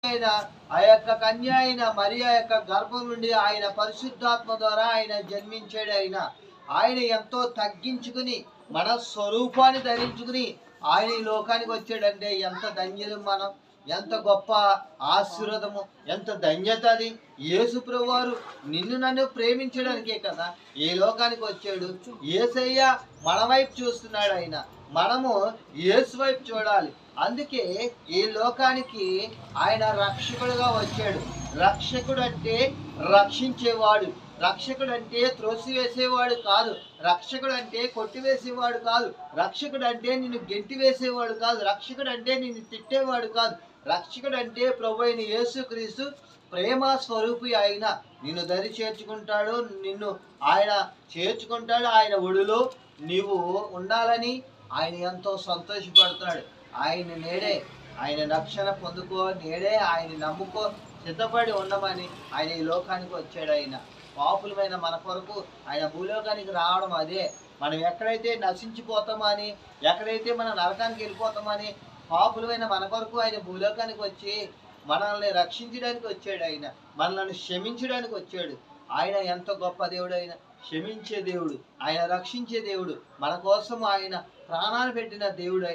ఆయన ఆ యొక్క కన్య అయిన మరియా యొక్క గర్భం నుండి ఆయన పరిశుద్ధాత్మ ద్వారా ఆయన జన్మించాడు. ఆయన ఎంతో తగ్గించుకుని మన స్వరూపాన్ని ధరించుకుని ఆయన ఈ లోకానికి వచ్చాడంటే ఎంత ధన్యులు మనం, ఎంత గొప్ప ఆశీర్వాదము, ఎంత ధన్యత అది. యేసు ప్రభువారు నిన్ను నన్ను ప్రేమించడానికే కదా ఈ లోకానికి వచ్చాడు. యేసయ్య మన వైపు చూస్తున్నాడు. మనము యేసు వైపు చూడాలి. అందుకే ఈ లోకానికి ఆయన రక్షకుడుగా వచ్చాడు. రక్షకుడు అంటే రక్షించేవాడు, రక్షకుడు అంటే త్రోసివేసేవాడు కాదు, రక్షకుడు అంటే కొట్టివేసేవాడు కాదు, రక్షకుడు అంటే నిన్ను గెంటి వేసేవాడు కాదు, రక్షకుడు అంటే నిన్ను తిట్టేవాడు కాదు. రక్షకుడు అంటే ప్రభు అయిన యేసుక్రీస్తు ప్రేమ స్వరూపి. ఆయన నిన్ను దరి చేర్చుకుంటాడు, నిన్ను ఆయన చేర్చుకుంటాడు. ఆయన ఒడిలో నీవు ఉండాలని ఆయన ఎంతో సంతోషపడుతున్నాడు. ఆయన నేడే ఆయన రక్షణ పొందుకో, నేడే ఆయన నమ్ముకో, సిద్ధపడి ఉండమని ఆయన ఈ లోకానికి వచ్చాడు. పాపులమైన మన కొరకు ఆయన భూలోకానికి రావడం అదే. మనం ఎక్కడైతే నశించిపోతామని, ఎక్కడైతే మనం నరకానికి వెళ్ళిపోతామని, పాపులమైన మన కొరకు ఆయన భూలోకానికి వచ్చి మనల్ని రక్షించడానికి వచ్చాడు. మనల్ని క్షమించడానికి వచ్చాడు. ఆయన ఎంత గొప్ప దేవుడు! ఆయన క్షమించే దేవుడు, ఆయన రక్షించే దేవుడు, మన కోసం ఆయన ప్రాణాలు పెట్టిన దేవుడు.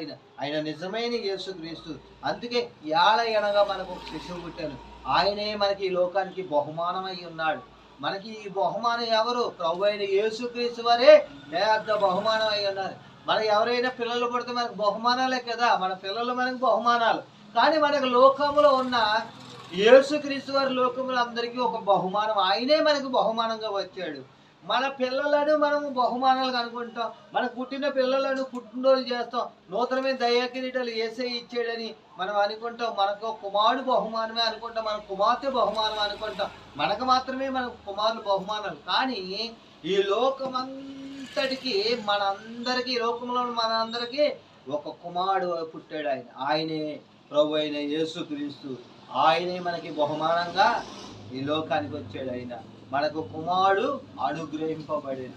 ఆయన నిజమైన యేసుక్రీస్తు. అందుకే ఏళ ఎనగా మనకు ఒక శిశువు పుట్టాను. ఆయనే మనకి ఈ లోకానికి బహుమానమై ఉన్నాడు. మనకి ఈ బహుమానం ఎవరు? ప్రభు అయిన యేసుక్రీస్తు వారే పెద్ద బహుమానం అయి ఉన్నారు. మనకి ఎవరైనా పిల్లలు పుడితే మనకు బహుమానాలే కదా, మన పిల్లలు మనకు బహుమానాలు. కానీ మనకు లోకంలో ఉన్న యేసుక్రీస్తు వారి లోకంలో అందరికీ ఒక బహుమానం. ఆయనే మనకు బహుమానంగా వచ్చాడు. మన పిల్లలను మనము బహుమానాలు అనుకుంటాం, మన పుట్టిన పిల్లలను పుట్టినరోజు చేస్తాం, నూతనమైన దయాకిరీటాలు యేసయ్య ఇచ్చాడని మనం అనుకుంటాం. మనకు కుమారుడు బహుమానమే అనుకుంటాం, మన కుమార్తె బహుమానం అనుకుంటాం. మనకు మాత్రమే మన కుమారులు బహుమానాలు. కానీ ఈ లోకమంతటికి మనందరికీ, లోకంలో మనందరికీ ఒక కుమారుడు పుట్టాడు. ఆయనే ప్రభు అయిన యేసుక్రీస్తు. ఆయనే మనకి బహుమానంగా ఈ లోకానికి వచ్చాడు. మనకు కుమారుడు అనుగ్రహింపబడిన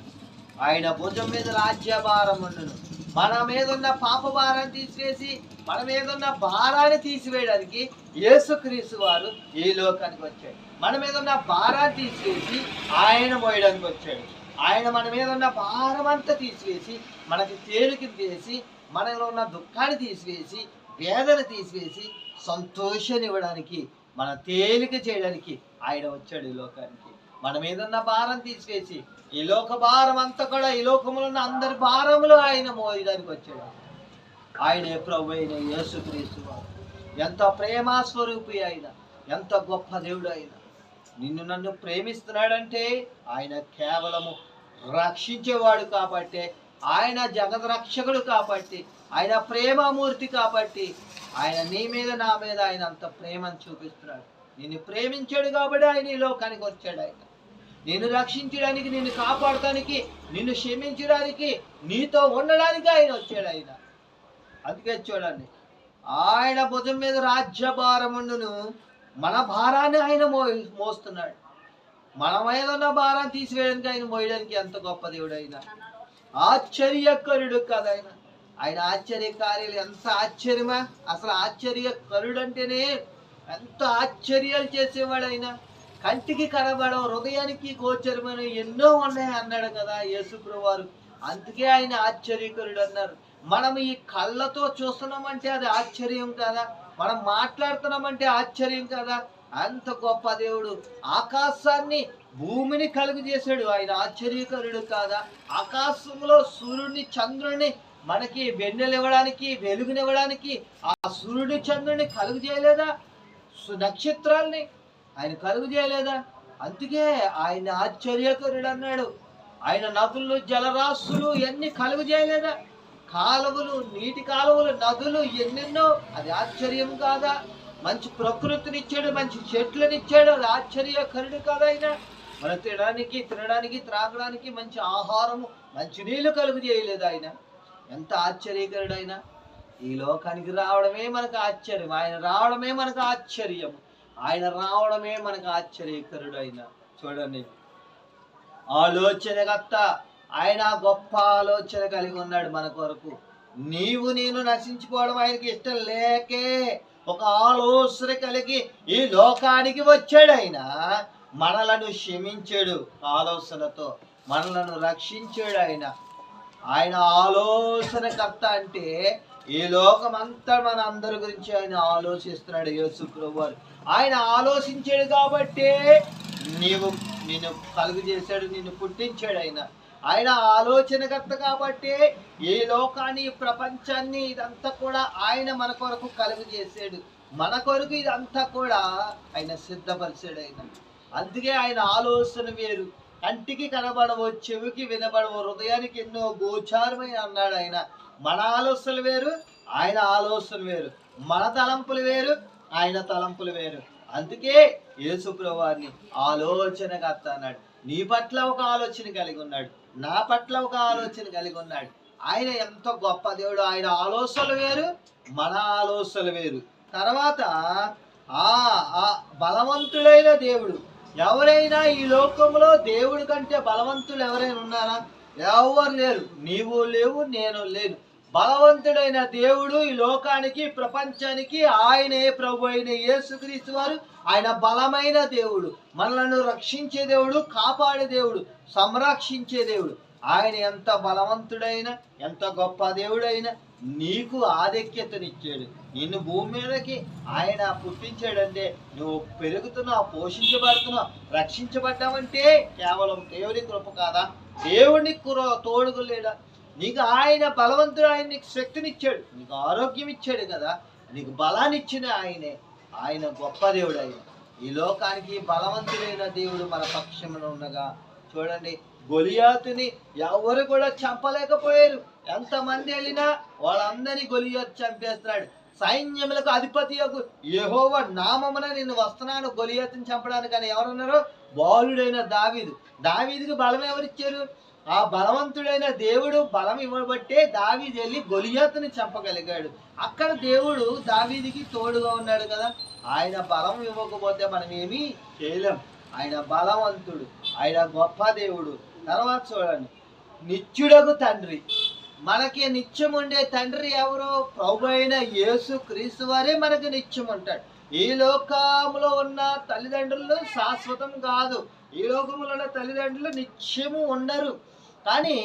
ఆయన భుజం మీద రాజ్యభారం ఉండును. మన మీద ఉన్న పాప భారాన్ని తీసివేసి మన మీద ఉన్న భారాన్ని తీసివేయడానికి యేసుక్రీస్తు వారు ఈ లోకానికి వచ్చాడు. మన మీద ఉన్న భారాన్ని తీసివేసి ఆయన మోయడానికి వచ్చాడు. ఆయన మన మీద ఉన్న భారం అంతా తీసివేసి మనకి తేలిక చేసి, మనలో ఉన్న దుఃఖాన్ని తీసివేసి, వేదన తీసివేసి, సంతోషాన్ని ఇవ్వడానికి, మన తేలిక చేయడానికి ఆయన వచ్చాడు ఈ లోకానికి. మన మీద ఉన్న భారం తీసివేసి ఈ లోక భారం అంతా కూడా, ఈ లోకంలో ఉన్న అందరి భారములు ఆయన మోయడానికి వచ్చాడు. ఆయనే ప్రభు అయిన యేసుక్రీస్తు వారు. ఎంత ప్రేమ స్వరూపి ఆయన, ఎంత గొప్ప దేవుడు ఆయన. నిన్ను నన్ను ప్రేమిస్తున్నాడంటే ఆయన కేవలము రక్షించేవాడు కాబట్టి, ఆయన జగద్రక్షకుడు కాబట్టి, ఆయన ప్రేమమూర్తి కాబట్టి, ఆయన నీ మీద నా మీద ఆయన అంత ప్రేమను చూపిస్తున్నాడు. నిన్ను ప్రేమించాడు కాబట్టి ఆయన ఈ లోకానికి వచ్చాడు. నిన్ను రక్షించడానికి, నిన్ను కాపాడటానికి, నిన్ను క్షమించడానికి, నీతో ఉండడానికి ఆయన వచ్చాడు. అందుకే చూడండి, ఆయన భుజం మీద రాజ్యభారముండును. మన భారాన్ని ఆయన మోస్తున్నాడు. మన మీద ఉన్న భారాన్ని తీసివేయడానికి, ఆయన మోయడానికి ఎంత గొప్ప దేవుడు! ఆశ్చర్యకరుడు కదా ఆయన ఆశ్చర్యకార్యాలు ఎంత ఆశ్చర్యమా! అసలు ఆశ్చర్యకరుడు అంటేనే ఎంత ఆశ్చర్యాలు చేసేవాడు. కంటికి కనబడడం, హృదయానికి గోచరమైన ఎన్నో ఉన్నాయి అన్నాడు కదా యేసుప్రభువు వారు. అందుకే ఆయన ఆశ్చర్యకరుడు అన్నారు. మనం ఈ కళ్ళతో చూస్తున్నామంటే అది ఆశ్చర్యం కదా, మనం మాట్లాడుతున్నామంటే ఆశ్చర్యం కదా. అంత గొప్ప దేవుడు. ఆకాశాన్ని భూమిని కలుగు చేశాడు. ఆయన ఆశ్చర్యకరుడు కాదా? ఆకాశంలో సూర్యుడిని చంద్రుడిని మనకి వెన్నెలివ్వడానికి, వెలుగునివ్వడానికి ఆ సూర్యుడి చంద్రుడిని కలుగు చేయలేదా? నక్షత్రాల్ని ఆయన కలుగు చేయలేదా? అందుకే ఆయన ఆశ్చర్యకరుడు అన్నాడు. ఆయన నదులు, జలరాశులు ఎన్ని కలుగు చేయలేదా? కాలువలు, నీటి కాలువలు, నదులు ఎన్నెన్నో, అది ఆశ్చర్యం కాదా? మంచి ప్రకృతినిచ్చాడు, మంచి చెట్లనిచ్చాడు, అది ఆశ్చర్యకరుడు కాదా? ఆయన మన తినడానికి, త్రాగడానికి మంచి ఆహారము, మంచి నీళ్లు కలుగు చేయలేదు. ఆయన ఎంత ఆశ్చర్యకరుడు! ఆయన ఈ లోకానికి రావడమే మనకు ఆశ్చర్యం. ఆయన రావడమే మనకు ఆశ్చర్యం. ఆయన రావడమే మనకు ఆశ్చర్యకరుడు. ఆయన చూడండి, ఆలోచనకర్త ఆయన గొప్ప ఆలోచన కలిగి ఉన్నాడు మన కొరకు. నీవు నేను నశించిపోవడం ఆయనకి ఇష్టం లేకే ఒక ఆలోచన కలిగి ఈ లోకానికి వచ్చాడు. ఆయన మనలను క్షమించాడు, ఆలోచనతో మనలను రక్షించాడు. ఆయన ఆలోచనకర్త. అంటే ఈ లోకమంతా మన అందరి గురించి ఆయన ఆలోచిస్తున్నాడు యేసు ప్రభువారు. ఆయన ఆలోచించాడు కాబట్టే నిన్ను కలుగు చేశాడు, నిన్ను పుట్టించాడు. ఆయన ఆలోచనకర్త కాబట్టి ఈ లోకాన్ని, ప్రపంచాన్ని, ఇదంతా కూడా ఆయన మన కొరకు కలుగు చేశాడు. మన కొరకు ఇదంతా కూడా ఆయన సిద్ధపరిచాడు. అందుకే ఆయన ఆలోచన వేరు. కంటికి కనబడవు, చెవికి వినబడవు, హృదయానికి ఎన్నో గోచారమైన అన్నాడు ఆయన. మన ఆలోచనలు వేరు, ఆయన ఆలోచన వేరు. మన తలంపులు వేరు, ఆయన తలంపులు వేరు. అందుకే యేసు ప్రభువారిని ఆలోచనకర్త అన్నాడు. నీ పట్ల ఒక ఆలోచన కలిగి ఉన్నాడు, నా పట్ల ఒక ఆలోచన కలిగి ఉన్నాడు. ఆయన ఎంతో గొప్ప దేవుడు. ఆయన ఆలోచనలు వేరు, మన ఆలోచనలు వేరు. తర్వాత బలవంతుడైన దేవుడు. ఎవరైనా ఈ లోకంలో దేవుడి కంటే బలవంతులు ఎవరైనా ఉన్నారా? ఎవరు లేరు. నీవు లేవు, నేను లేను. బలవంతుడైన దేవుడు ఈ లోకానికి, ప్రపంచానికి ఆయనే ప్రభు అయిన యేసుక్రీస్తు వారు. ఆయన బలమైన దేవుడు, మనలను రక్షించే దేవుడు, కాపాడే దేవుడు, సంరక్షించే దేవుడు. ఆయన ఎంత బలవంతుడైనా, ఎంత గొప్ప దేవుడైనా నీకు ఆధిక్యతనిచ్చాడు. నిన్ను భూమి మీదకి ఆయన పుట్టించాడంటే నువ్వు పెరుగుతున్నావు, పోషించబడుతున్నావు, రక్షించబడ్డావంటే కేవలం దేవుని కృప కాదా? దేవుడిని తోడుగు లేడా? నీకు ఆయన బలవంతుడు. ఆయన నీకు శక్తినిచ్చాడు, నీకు ఆరోగ్యం ఇచ్చాడు కదా, నీకు బలాన్ని ఇచ్చిన ఆయనే. ఆయన గొప్ప దేవుడు. ఈ లోకానికి బలవంతుడైన దేవుడు మన పక్షమున ఉండగా చూడండి, గొలియాతుని ఎవరు కూడా చంపలేకపోయారు. ఎంతమంది వెళ్ళినా వాళ్ళందరినీ గొలియాతు చంపేస్తున్నాడు. సైన్యములకు అధిపతి యెహోవా నామమున నేను వస్తున్నాను గొలియాతుని చంపడానికి అని ఎవరున్నారో? బాలుడైన దావీదు. దావీదుకి బలం ఎవరిచ్చారు? ఆ బలవంతుడైన దేవుడు బలం ఇవ్వబట్టే దావీదు వెళ్ళి గొలియాతుని చంపగలిగాడు. అక్కడ దేవుడు దావీదుకి తోడుగా ఉన్నాడు కదా. ఆయన బలం ఇవ్వకపోతే మనం ఏమీ చేయలేం. ఆయన బలవంతుడు, ఆయన గొప్ప దేవుడు. తర్వాత చూడండి, నిత్యుడగు తండ్రి. మనకి నిత్యం ఉండే తండ్రి ఎవరు? ప్రభు అయిన యేసు క్రీస్తు వారే మనకు నిత్యం ఉంటాడు. ఈ లోకంలో ఉన్న తల్లిదండ్రులు శాశ్వతం కాదు. ఈ లోకంలో ఉన్న తల్లిదండ్రులు నిత్యము ఉండరు. కానీ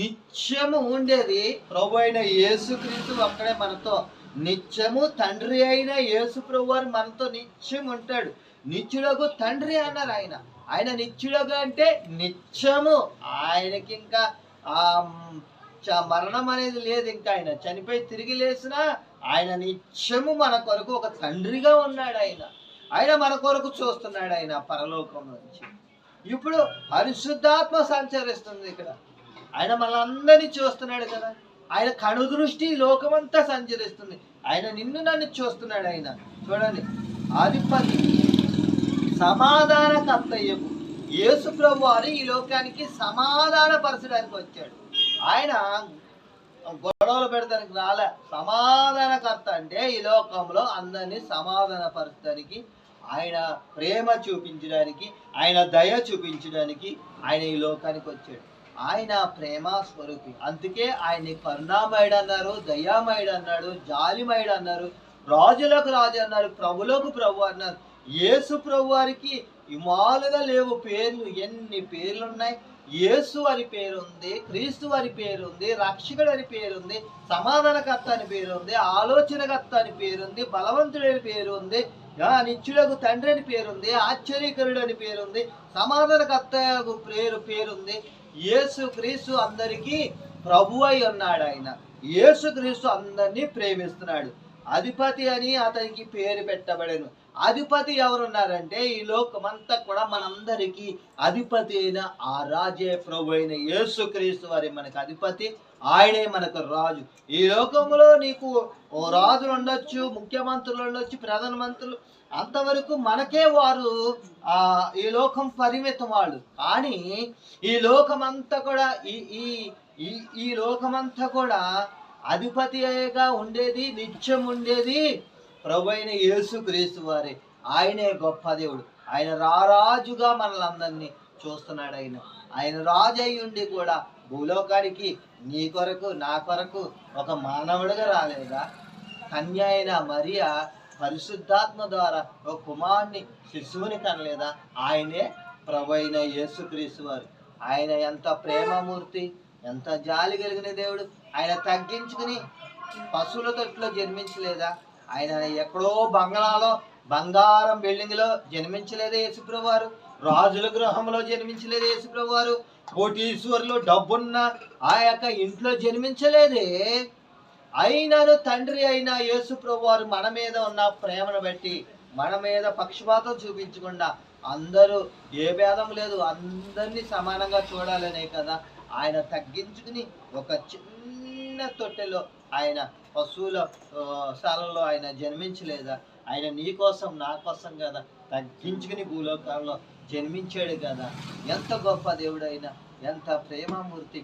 నిత్యము ఉండేది ప్రభు అయిన యేసు క్రీస్తు ఒక్కడే మనతో నిత్యము. తండ్రి అయిన యేసు ప్రభు వారు మనతో నిత్యం ఉంటాడు. నిత్యుడగు తండ్రి అన్నారు ఆయన. ఆయన నిత్యుడగు అంటే నిత్యము. ఆయనకి ఇంకా మరణం అనేది లేదు. ఇంకా ఆయన చనిపోయి తిరిగి లేసినా ఆయన నిత్యము మన కొరకు ఒక తండ్రిగా ఉన్నాడు. ఆయన మన కొరకు చూస్తున్నాడు. ఆయన పరలోకం నుంచి ఇప్పుడు పరిశుద్ధాత్మ సంచరిస్తుంది ఇక్కడ. ఆయన మనందరినీ చూస్తున్నాడు కదా. ఆయన కనుదృష్టి లోకమంతా సంచరిస్తుంది. ఆయన నిన్ను నన్ను చూస్తున్నాడు. ఆయన చూడండి, అధిపతి సమాధానకర్తయ్యకు. యేసు ప్రభు వారు ఈ లోకానికి సమాధాన పరచడానికి వచ్చాడు. ఆయన గొడవలు పెడతానికి రాలే. సమాధానకర్త అంటే ఈ లోకంలో అందరినీ సమాధాన పరచడానికి, ఆయన ప్రేమ చూపించడానికి, ఆయన దయ చూపించడానికి ఆయన ఈ లోకానికి వచ్చాడు. ఆయన ప్రేమ స్వరూపి. అందుకే ఆయన్ని కరుణామయుడు అన్నారు, దయామయుడు అన్నాడు, జాలిమయుడు అన్నారు, రాజులకు రాజు అన్నారు, ప్రభులకు ప్రభు అన్నారు. యేసు ప్రభు వారికి ఇమాలుగా లేవు పేర్లు. ఎన్ని పేర్లు ఉన్నాయి! యేసు అని పేరు ఉంది, క్రీస్తు అని పేరు ఉంది, రక్షకుడు అని పేరు ఉంది, సమాధానకర్త అని పేరు ఉంది, ఆలోచనకర్త అని పేరు ఉంది, బలవంతుడని పేరు ఉంది, నిత్యుడకు తండ్రి అని పేరుంది, ఆశ్చర్యకరుడు అని పేరుంది, సమాధానకర్త పేరుంది. యేసు క్రీస్తు అందరికీ ప్రభు అయి ఉన్నాడు. ఆయన యేసు క్రీస్తు అందరినీ ప్రేమిస్తున్నాడు. అధిపతి అని అతనికి పేరు పెట్టబడెను. అధిపతి ఎవరున్నారంటే ఈ లోకమంతా కూడా మనందరికీ అధిపతి అయిన ఆ రాజే ప్రభు అయిన యేసు క్రీస్తు వారి మనకు అధిపతి. ఆయనే మనకు రాజు. ఈ లోకంలో నీకు ఓ రాజులు ఉండొచ్చు, ముఖ్యమంత్రులు ఉండొచ్చు, ప్రధానమంత్రులు, అంతవరకు మనకే వారు ఈ లోకం పరిమితం వాళ్ళు. కానీ ఈ లోకమంతా కూడా ఈ లోకమంతా కూడా అధిపతిగా ఉండేది, నిత్యం ఉండేది ప్రభు అయిన యేసు క్రీస్తు వారే. ఆయనే గొప్ప దేవుడు. ఆయన రారాజుగా మనలందరినీ చూస్తున్నాడు. ఆయన రాజు అయి ఉండి కూడా భూలోకానికి నీ కొరకు, నా కొరకు ఒక మానవుడిగా రాలేదా? కన్య అయిన మరియ పరిశుద్ధాత్మ ద్వారా ఒక కుమారుని శిశువుని కనలేదా? ఆయనే ప్రభు అయిన యేసుక్రీస్తు వారు. ఆయన ఎంత ప్రేమమూర్తి, ఎంత జాలి కలిగిన దేవుడు. ఆయన తగ్గించుకుని పశువుల తొట్టులో జన్మించలేదా? ఆయన ఎక్కడో బంగాళాలో బంగారం బిల్డింగ్లో జన్మించలేదే యేసుప్రభు వారు? రాజుల గృహంలో జన్మించలేదు యేసుప్రభు వారు? కోటీశ్వరులు డబ్బున్న ఆ యొక్క ఇంట్లో జన్మించలేదే? అయినను తండ్రి అయిన యేసుప్రభు వారు మన మీద ఉన్న ప్రేమను బట్టి మన మీద పక్షపాతం చూపించకుండా అందరూ ఏ భేదం లేదు, అందరినీ సమానంగా చూడాలనే కదా ఆయన తగ్గించుకుని ఒక చిన్న తొట్టెలో ఆయన పశువుల స్థలంలో ఆయన జన్మించలేదా? ఆయన నీ కోసం నా కోసం కదా తగ్గించుకుని భూలోకాల్లో జన్మించాడు కదా. ఎంత గొప్ప దేవుడు అయినా, ఎంత ప్రేమమూర్తి.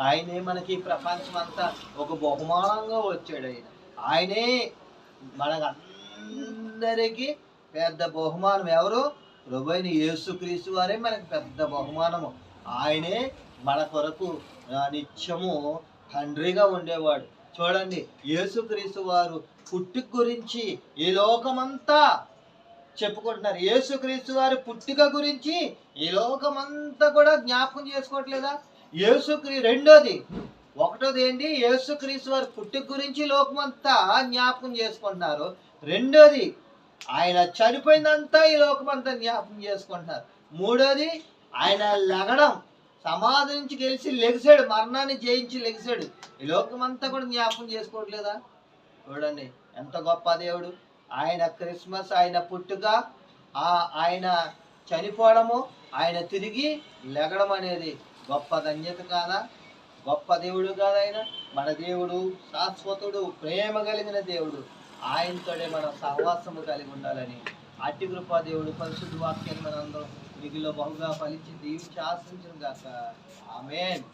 ఆయనే మనకి ప్రపంచం అంతా ఒక బహుమానంగా వచ్చాడు. ఆయనే మనకందరికీ పెద్ద బహుమానం. ఎవరు? ప్రభువైన యేసుక్రీస్తు వారే మనకి పెద్ద బహుమానము. ఆయనే మన కొరకు నిత్యము తండ్రిగా ఉండేవాడు. చూడండి, యేసుక్రీస్తు వారు పుట్టుక గురించి ఈ లోకమంతా చెప్పుకుంటున్నారు. యేసుక్రీస్తు వారి పుట్టుక గురించి ఈ లోకమంతా కూడా జ్ఞాపకం చేసుకోవట్లేదా? రెండోది ఒకటోది ఏంటి? యేసుక్రీస్తు వారి పుట్టుక గురించి లోకమంతా జ్ఞాపకం చేసుకుంటున్నారు. రెండోది ఆయన చనిపోయిందంతా ఈ లోకమంతా జ్ఞాపకం చేసుకుంటున్నారు. మూడోది ఆయన లెగడం, సమాధి నుంచి గెలిచి లెగిసాడు, మరణాన్ని జయించి లెగిసాడు. ఈ లోకమంతా కూడా జ్ఞాపకం చేసుకోవట్లేదా? చూడండి ఎంత గొప్ప దేవుడు. ఆయన క్రిస్మస్, ఆయన పుట్టుక, ఆయన చనిపోవడము, ఆయన తిరిగి లెగడం అనేది గొప్ప ధన్యత కాదా? గొప్ప దేవుడు కాదా ఆయన? మన దేవుడు శాశ్వతుడు, ప్రేమ కలిగిన దేవుడు. ఆయనతోనే మన సహవాసము కలిగి ఉండాలని అట్టి కృపా దేవుడు పరిశుద్ధ వాక్యాన్ని మనందరం మిగిలిలో బహుగా ఫలించి దీవించి ఆశించును గాక. ఆమేన్.